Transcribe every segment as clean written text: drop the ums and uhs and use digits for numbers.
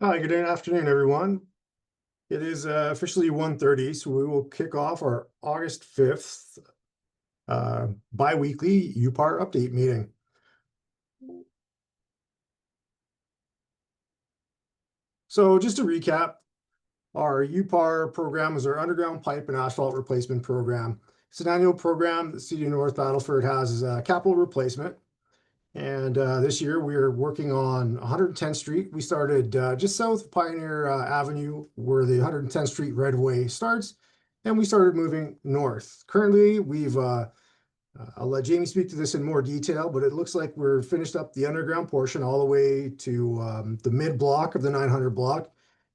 Hi, good afternoon, everyone. It is officially 1:30, so we will kick off our August 5th bi-weekly UPAR update meeting. So just to recap, our UPAR program is our underground pipe and asphalt replacement program. It's an annual program the City of North Battleford has as a capital replacement. And this year we are working on 110th Street. We started just south of Pioneer Avenue, where the 110th Street right-of-way starts, and we started moving north. Currently, I'll let Jamie speak to this in more detail, but it looks like we're finished up the underground portion all the way to the mid block of the 900 block,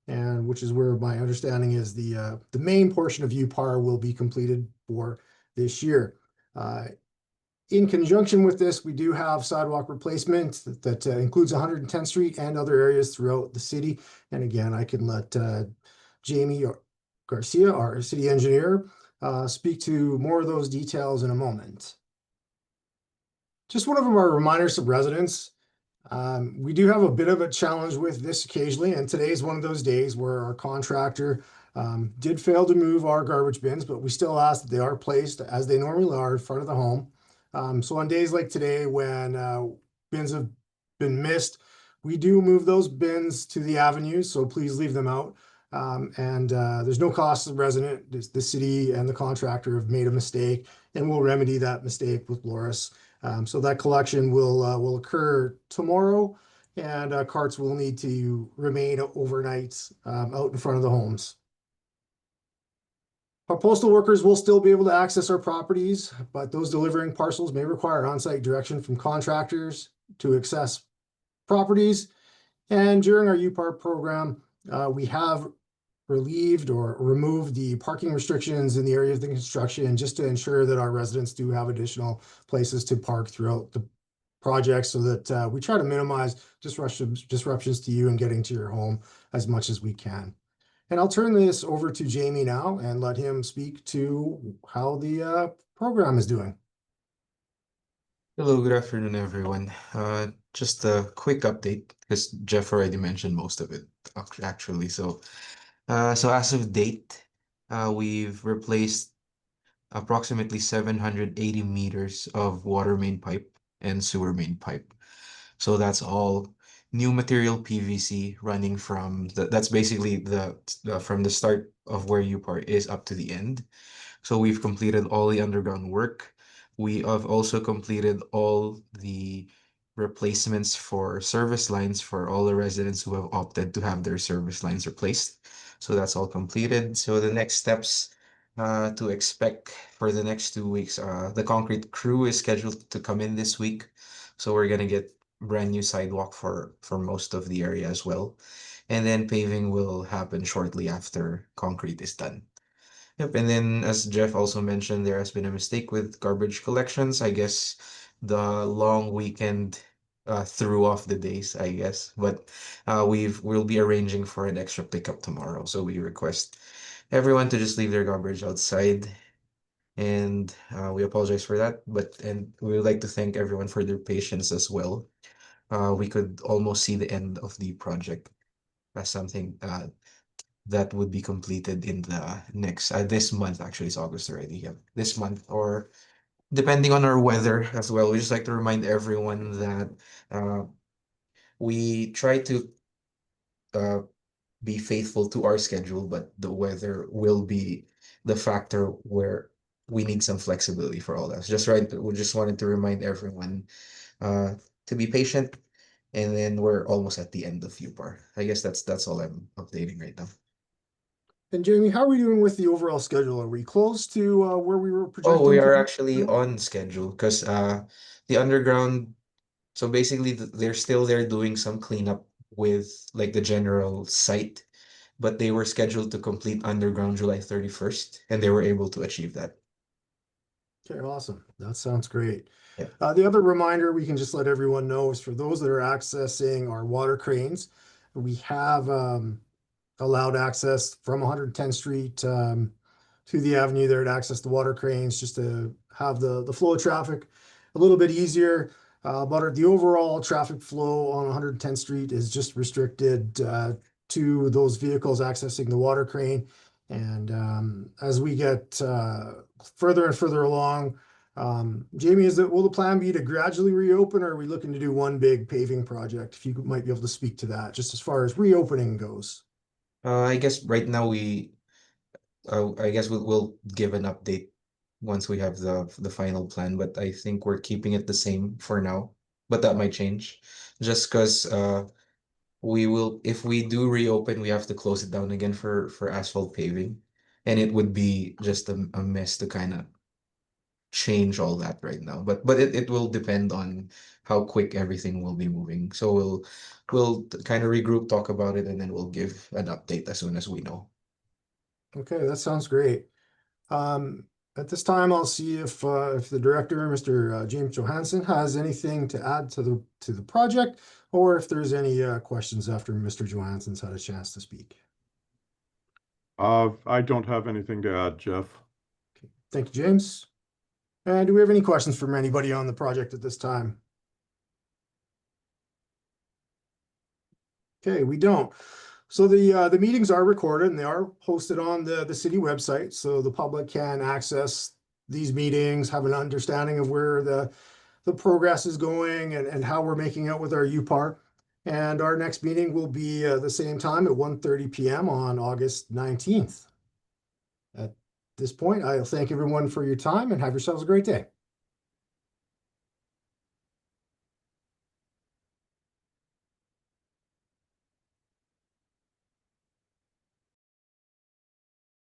and which is where my understanding is the main portion of UPAR will be completed for this year. In conjunction with this, we do have sidewalk replacement that includes 110th Street and other areas throughout the city. And again, I can let Jamie Garcia, our city engineer, speak to more of those details in a moment. Just one of our reminders to residents. We do have a bit of a challenge with this occasionally, and today is one of those days where our contractor did fail to move our garbage bins, but we still ask that they are placed as they normally are in front of the home. So on days like today, when bins have been missed, we do move those bins to the avenues, so please leave them out. There's no cost to the resident. The city and the contractor have made a mistake, and we'll remedy that mistake with Loris. So that collection will occur tomorrow, and carts will need to remain overnight out in front of the homes. Our postal workers will still be able to access our properties, but those delivering parcels may require on-site direction from contractors to access properties. And during our UPAR program, we have relieved or removed the parking restrictions in the area of the construction just to ensure that our residents do have additional places to park throughout the project, so that we try to minimize disruptions to you and getting to your home as much as we can. And I'll turn this over to Jamie now and let him speak to how the program is doing. Hello, good afternoon, everyone. Just a quick update because Jeff already mentioned most of it actually. So as of date, we've replaced approximately 780 meters of water main pipe and sewer main pipe. So that's all new material PVC running that's basically from the start of where UPAR is up to the end. So we've completed all the underground work. We have also completed all the replacements for service lines for all the residents who have opted to have their service lines replaced. So that's all completed. So the next steps to expect for the next 2 weeks, the concrete crew is scheduled to come in this week. So we're gonna get brand new sidewalk for most of the area as well. And then paving will happen shortly after concrete is done. Yep, and then as Jeff also mentioned, there has been a mistake with garbage collections. I guess the long weekend threw off the days, I guess. But we'll be arranging for an extra pickup tomorrow. So we request everyone to just leave their garbage outside. And we apologize for that. And we would like to thank everyone for their patience as well. We could almost see the end of the project as something that would be completed in the next this month. Actually, it's August already. Yeah, this month, or depending on our weather as well. We just like to remind everyone that uh, we try to uh, be faithful to our schedule, but the weather will be the factor where we need some flexibility for all that. We just wanted to remind everyone uh, to be patient, and then we're almost at the end of UPAR. I guess that's all I'm updating right now. And Jamie, how are we doing with the overall schedule? Are we close to where we were Oh, we projecting are to? actually on schedule because the underground, so basically they're still there doing some cleanup with like the general site, but they were scheduled to complete underground July 31st, and they were able to achieve that. Okay, awesome. That sounds great. Yeah. The other reminder we can just let everyone know is for those that are accessing our water cranes, we have allowed access from 110th Street to the avenue there to access the water cranes, just to have the flow of traffic a little bit easier. But the overall traffic flow on 110th Street is just restricted to those vehicles accessing the water crane. And as we get further and further along, Jamie, will the plan be to gradually reopen, or are we looking to do one big paving project? If you might be able to speak to that, just as far as reopening goes. I guess right now I guess we'll give an update once we have the final plan, but I think we're keeping it the same for now. But that might change, just because we will if we do reopen, we have to close it down again for asphalt paving, and it would be just a mess to kind of change all that right now. But it will depend on how quick everything will be moving. So we'll kind of regroup, talk about it, and then we'll give an update as soon as we know. Okay, that sounds great. At this time, I'll see if the director, Mr. James Johansson, has anything to add to the project, or if there's any questions after Mr. Johansson's had a chance to speak. I don't have anything to add, Jeff. Thank you, James. And do we have any questions from anybody on the project at this time? Okay, we don't. So the meetings are recorded and they are posted on the city website, so the public can access these meetings, have an understanding of where the progress is going and how we're making out with our UPAR. And our next meeting will be the same time at 1:30 p.m. on August 19th. At this point, I'll thank everyone for your time and have yourselves a great day.